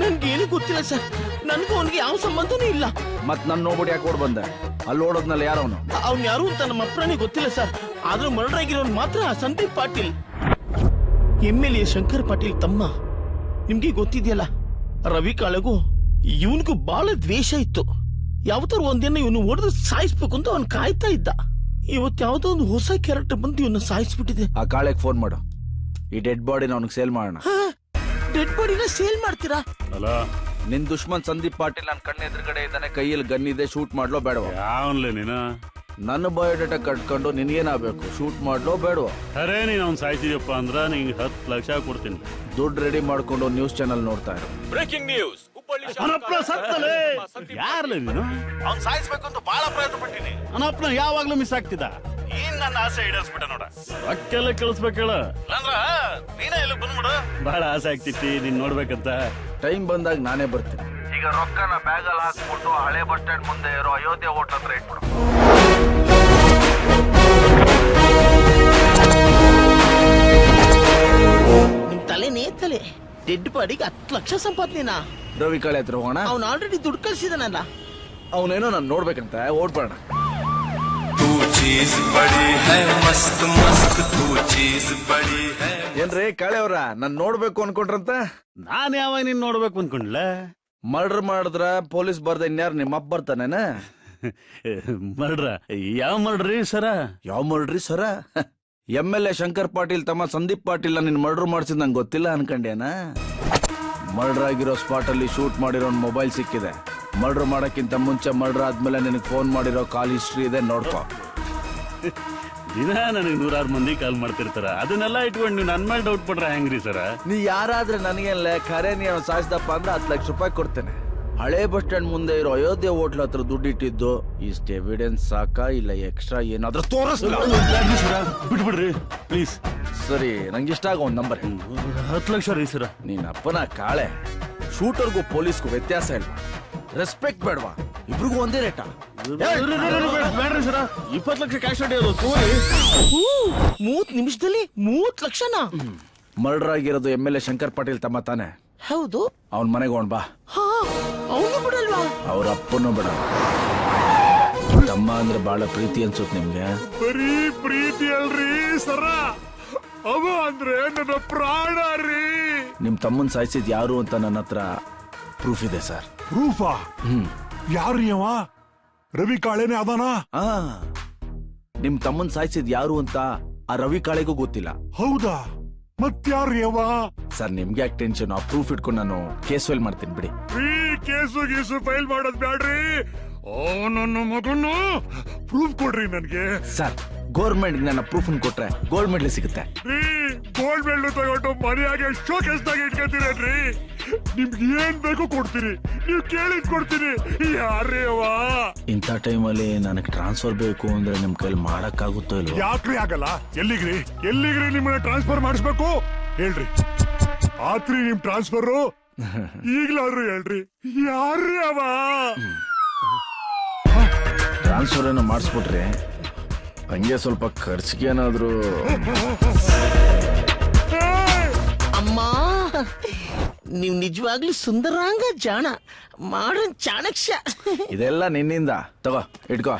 ನನ್ಗೇನು ಗೊತ್ತಿಲ್ಲ ಸರ್. ನನ್ಗೂ ಅವನಿಗೆ ಯಾವ ಸಂಬಂಧನೂ ಇಲ್ಲ. ಮತ್ ನನ್ ನೋಡ್ಬಿಟ್ಟು ಯಾಕೆ ಓಡ್ ಬಂದೆ? ಅಲ್ಲಿ ಓಡೋದ್ನಲ್ಲ ಯಾರವನು? ಅವ್ನು ಯಾರು ಅಂತ ನಮ್ಮ ಅಪ್ಪನೇ ಗೊತ್ತಿಲ್ಲ ಸರ್. ಆದ್ರೂ ಮರ್ಡರ್ ಆಗಿರೋನು ಮಾತ್ರ ಸಂದೀಪ್ ಪಾಟೀಲ್, MLA ಶಂಕರ್ ಪಾಟೀಲ್ ತಮ್ಮ. ನಿಮ್ಗೆ ಗೊತ್ತಿದೆಯಲ್ಲ, ರವಿ ಕಾಳೆಗೂ ಇವನಿಗೂ ಬಹಳ ದ್ವೇಷ ಇತ್ತು. ಯಾವತ್ತಾರ ಒಂದಿನ ಇವನು ಹೊಡೆದು ಸಾಯಿಸ್ಬೇಕು ಅಂತ ಅವ್ನು ಕಾಯ್ತಾ ಇದ್ದ. ಇವತ್ತು ಯಾವ್ದೋ ಒಂದು ಹೊಸ ಕ್ಯಾರೆಕ್ಟರ್ ಬಂದು ಇವನ್ನ ಸಾಯಿಸ್ಬಿಟ್ಟಿದೆ. ಆ ಕಾಳೆಗ್ ಫೋನ್ ಮಾಡು, ಈ ಡೆಡ್ ಬಾಡಿನ ಅವನಿಗೆ ಸೇಲ್ ಮಾಡೋಣ. ಡೆಡ್ ಬಾಡಿನ ಸೇಲ್ ಮಾಡ್ತೀರಾ? ಅಲ್ಲ, ನಿನ್ ದುಶ್ಮನ್ ಸಂದೀಪ್ ಪಾಟೀಲ್ ನನ್ನ ಕಣ್ಣ ಎದುರುಗಡೆ ಇದ್ದಾನೆ, ಕೈಯಲ್ಲಿ ಗನ್ ಇದೆ, ಶೂಟ್ ಮಾಡ್ಲೋ ಬೇಡವಾ? ಯಾವನ್ಲೆ ನೀನು? ನನ್ನ ಬಯೋಡೇಟಾ ಕಟ್ಕೊಂಡು ನಿನ್ಗೇನಾಗಬೇಕು? ಶೂಟ್ ಮಾಡ್ಲೋ ಬೇಡವಾ? ಅರೇ ನೀನ್ ಅವ್ನ್ ಸಾಯ್ತಿದ್ಯಪ್ಪ ಅಂದ್ರ ನಿಂಗೆ 10 ಲಕ್ಷ ಕೊಡ್ತೀನಿ. ದುಡ್ಡು ರೆಡಿ ಮಾಡ್ಕೊಂಡು ನ್ಯೂಸ್ ಚಾನಲ್ ನೋಡ್ತಾ ಇರು. Breaking news. ಯಾರ್ಲೆ ನೀನು? ಅವ್ನ್ ಸಾಯಿಸ್ಬೇಕು ಅಂತ ಬಹಳ ಪ್ರಯತ್ನ ಪಟ್ಟಿನಿ. ಅನಪ್ಪನ ಯಾವಾಗ್ಲೂ ಮಿಸ್ ಆಗ್ತಿದ್ದ. ಏನ್ ನನ್ನ ಆಸೆ ಈಡೇರಿಸ್ಬಿಟ್ಟ ನೋಡ. ಅಕ್ಕೆಲ್ಲ ಕಳಿಸ್ಬೇಕೇಳ ಅಂದ್ರ ನೀನೇ ಇಲ್ಲಿ ಬಂದ್ಬಿಡು. ಬಹಳ ಆಸೆ ಆಗ್ತಿತ್ತು ನೀನ್ ನೋಡ್ಬೇಕಂತ. ಟೈಮ್ ಬಂದಾಗ ನಾನೇ ಬರ್ತೀನಿ. ಈಗ ರೊಕ್ಕನ ಬ್ಯಾಗಲ್ಲಿ ಹಾಕ್ಬಿಟ್ಟು ಹಳೆ ಬಸ್ ಸ್ಟ್ಯಾಂಡ್ ಮುಂದೆ ಇರೋ ಅಯೋಧ್ಯೆ ಹೋಟ್ಲ್ ಹತ್ರ ಇಟ್ಬಿಡು. ನಿಮ್ ತಲೆನೇ ತಲೆ. ಡೆಡ್ ಬಾಡಿಗೆ 10 ಲಕ್ಷ ಸಂಪಾದನೆನಾ? ರವಿ ಕಾಳೆ ಹತ್ರ ಹೋಗೋಣ. ಅವ್ನು ಆಲ್ರೆಡಿ ದುಡ್ಡು ಕಳ್ಸಿದಾನಲ್ಲ. ಅವನೇನೋ ನಾನು ನೋಡ್ಬೇಕಂತ ಓಡ್ಬೇಡ. ಏನ್ರಿ ಕಾಳೆ ಅವ್ರ ನಾನ್ ನೋಡ್ಬೇಕು ಅನ್ಕೊಂಡ್ರಂತ? ನಾನ್ ಯಾವಾಗ ನೀನ್ ನೋಡ್ಬೇಕು ಅನ್ಕೊಂಡ್ಲ? ಮರ್ಡರ್ ಮಾಡಿದ್ರ ಪೊಲೀಸ್ ಬರ್ದ ಇನ್ಯಾರು ನಿಮ್ಮ ಅಪ್ಪ ಬರ್ತಾನೇನ? ಮರ್ಡ್ರ? ಯಾವ ಮರ್ಡ್ರಿ ಸರ? ಯಾವ ಮರ್ಡ್ರಿ ಸರ? MLA ಶಂಕರ್ ಪಾಟೀಲ್ ತಮ್ಮ ಸಂದೀಪ್ ಪಾಟೀಲ್ ನಿನ್ ಮರ್ಡರ್ ಮಾಡ್ಸಿದ್ ನಂಗೆ ಗೊತ್ತಿಲ್ಲ ಅನ್ಕಂಡೇನ? ಮರ್ಡರ್ ಆಗಿರೋ ಸ್ಪಾಟ್ ಅಲ್ಲಿ ಶೂಟ್ ಮಾಡಿರೋ ಮೊಬೈಲ್ ಸಿಕ್ಕಿದೆ. ಮರ್ಡರ್ ಮಾಡಕ್ಕಿಂತ ಮುಂಚೆ ಮರ್ಡರ್ ಆದ್ಮೇಲೆ ನಿನಗೆ ಫೋನ್ ಮಾಡಿರೋ ಕಾಲ್ ಹಿಸ್ಟ್ರಿ ಇದೆ, ನೋಡ್ಕೋ. ದಿನ ನನಗೆ 100 ಮಂದಿ ಕಾಲ್ ಮಾಡ್ತಿರ್ತಾರ. ಅದನ್ನೆಲ್ಲ ಇಟ್ಕೊಂಡು ನೀವು ನನ್ ಮೇಲೆ ಡೌಟ್ ಪಡ್ರ ಹೆಂಗ್ರಿ ಸರ? ನೀ ಯಾರಾದ್ರೆ ನನಗೇನ್ಲೆ ಖರೆ ನೀ ಅವ್ನು ಸಾಯಿಸ್ದಪ್ಪ ಅಂದ್ರೆ 10 ಲಕ್ಷ ರೂಪಾಯಿ ಕೊಡ್ತೇನೆ. ಹಳೆ ಬಸ್ ಸ್ಟ್ಯಾಂಡ್ ಮುಂದೆ ಇರೋ ಅಯೋಧ್ಯೆ ಹೋಟ್ಲ್ ಹತ್ರ ದುಡ್ಡು ಇಟ್ಟಿದ್ದು ಇಷ್ಟ ಎವಿಡೆನ್ಸ್ ಸಾಕಾ ಇಲ್ಲ ಎಕ್ಸ್ಟ್ರಾ ಏನಾದ್ರೂ ತೋರಿಸ್ಲ? ಬಿಟ್ಬಿಡ್ರಿ ಪ್ಲೀಸ್. ಸರಿ, ನಂಗೆ ಇಷ್ಟ ಆಗೋ ಒಂದ್ ನಂಬರ್. 10 ಲಕ್ಷ ರೀ ಸರ. ನೀನ್ ಅಪ್ಪನ ಕಾಳೆ. ಶೂಟರ್ಗೂ ಪೊಲೀಸ್ಗೂ ವ್ಯತ್ಯಾಸ ಇಲ್ವಾ? ರೆಸ್ಪೆಕ್ಟ್ ಬೇಡವಾ? ಇಬ್ರಿಗೂ ಒಂದೇ ರೇಟಾ? ಬೇಡ್ರಿ ಸರ, 20 ಲಕ್ಷ ಕ್ಯಾಶ್ ಅಡಿ 3 ನಿಮಿಷದಲ್ಲಿ 3 ಲಕ್ಷನಾ? ಮರ್ಡರ್ ಆಗಿರೋದು MLA ಶಂಕರ್ ಪಾಟೀಲ್ ತಮ್ಮ ತಾನೆ? ಹೌದು. ಅವನ್ ಮನೆಗೆ ಹೋಗ್ ಬಾ. ಅವನು ಬಿಡಲ್ವಾ? ಅವ್ರ ಅಪ್ಪನೂ ಬಿಡ. ತಮ್ಮ ಅಂದ್ರೆ ಬಹಳ ಪ್ರೀತಿ ಅನ್ಸುತ್ತೆ ನಿಮ್ಗೆ? ಬರೀ ಪ್ರೀತಿ ಅಲ್ರಿ ಸರ, ಅವ ಅಂದ್ರೆ ನನ್ನ ಪ್ರಾಣ ರೀ. ನಿಮ್ ತಮ್ಮನ್ ಸಾಯಿಸಿದ್ ಯಾರು ಅಂತ ನನ್ನ ಹತ್ರ ಪ್ರೂಫ್ ಇದೆ ಸರ್. ಪ್ರೂಫಾ? ಯಾರು ಅವ? ರವಿ ಕಾಳೆನೆ ಅದಾನ? ನಿಮ್ ತಮ್ಮನ್ ಸಾಯಿಸಿದ್ ಯಾರು ಅಂತ ಆ ರವಿ ಕಾಳೆಗೂ ಗೊತ್ತಿಲ್ಲ. ಹೌದಾ? ಮತ್ಯಾರು ಅವ? ಸರ್ ನಿಮ್ಗೆ ಯಾಕೆ ಟೆನ್ಷನ್? ಆ ಪ್ರೂಫ್ ಇಟ್ಕೊಂಡು ನಾನು ಕೇಸ್ ಫೈಲ್ ಮಾಡ್ತೀನಿ ಬಿಡಿ. ಕೇಸು ಗೀಸು ಫೈಲ್ ಮಾಡೋದ್ ಬ್ಯಾಡ್ರಿ. ನನ್ನ ಮಗನ್ನ ಪ್ರೂಫ್ ಕೊಡ್ರಿ ನನ್ಗೆ. ಸರ್ ಗೌರ್ಮೆಂಟ್ ನನ್ನ ಪ್ರೂಫ್ ಕೊಟ್ರೆ ಗೋಲ್ಡ್ ಮೆಡಲ್ ಸಿಗುತ್ತೆ. ಗೋಲ್ಡ್ ಮೆಡಲ್ ತಗೊಂಡು ಮನೆಯಾಗೆ ಶೋಕೇಸ್ ದಾಗ ಇಟ್ಕೊತೀರೇನ್ರಿ? ನಿಮ್ಗೆ ಏನ್ ಬೇಕು ಕೊಡ್ತೀನಿ, ನೀವ್ ಕೇಳಿದ್ ಕೊಡ್ತೀನಿ. ಯಾರೇ ಅವ? ಇಂಥ ಟೈಮಲ್ಲಿ ನನಗೆ ಟ್ರಾನ್ಸ್ಫರ್ ಬೇಕು ಅಂದ್ರೆ ನಿಮ್ ಕೈಲಿ ಮಾಡಕ್ಕಾಗುತ್ತೋ ಇಲ್ವೋ? ಯಾಕ್ರಿ ಆಗಲ್ಲ? ಎಲ್ಲಿಗ್ರಿ ನಿಮ್ಮನ್ನ ಟ್ರಾನ್ಸ್ಫರ್ ಮಾಡಿಸ್ಬೇಕು ಹೇಳ್ರಿ. ಆತ್ರಿ ನಿಮ್ ಟ್ರಾನ್ಸ್ಫರ್ ಈಗ್ಲಾದ್ರು ಹೇಳ್ರಿ. ಯಾರೇ ಅವ? ಟ್ರಾನ್ಸ್ಫರ್ ಏನೋ ಮಾಡಿಸ್ಬಿಟ್ರಿ, ಹಂಗೆ ಸ್ವಲ್ಪ ಖರ್ಚಿಗೆ ಏನಾದ್ರು? ಅಮ್ಮ, ನೀವ್ ನಿಜವಾಗ್ಲೂ ಸುಂದರಾಂಗ ಜಾಣ, ಮಾಡನ್ ಚಾಣಕ್ಯ. ಇದೆಲ್ಲ ನಿನ್ನಿಂದ ತಗೋ ಇಟ್ಕೋ.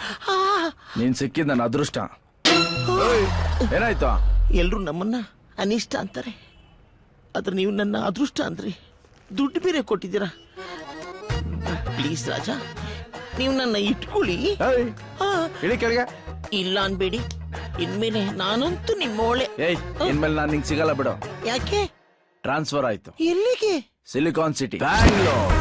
ನೀನ್ ಸಿಕ್ಕಿದ್ ನನ್ನ ಅದೃಷ್ಟ. ಏನಾಯ್ತು? ಎಲ್ರು ನಮ್ಮನ್ನ ಅನಿಷ್ಟ ಅಂತಾರೆ, ಆದ್ರೆ ನೀವು ನನ್ನ ಅದೃಷ್ಟ ಅಂದ್ರಿ. ದುಡ್ಡು ಬೇರೆ ಕೊಟ್ಟಿದ್ದೀರಾ. ಪ್ಲೀಸ್ ರಾಜ, ನೀವು ನನ್ನ ಇಟ್ಕೊಳ್ಳಿ. ಇಳಿ ಕೆಳಗೆ. ಇಲ್ಲ ಅನ್ಬೇಡಿ, ಇನ್ಮೇಲೆ ನಾನಂತೂ ನಿಮ್ಮೋಳೆ. ಇನ್ಮೇಲೆ ನಾನು ನಿಂಗೆ ಸಿಗಲ್ಲ ಬಿಡು. ಯಾಕೆ? ಟ್ರಾನ್ಸ್ಫರ್ ಆಯ್ತು. ಎಲ್ಲಿಗೆ? Silicon city, Bangalore.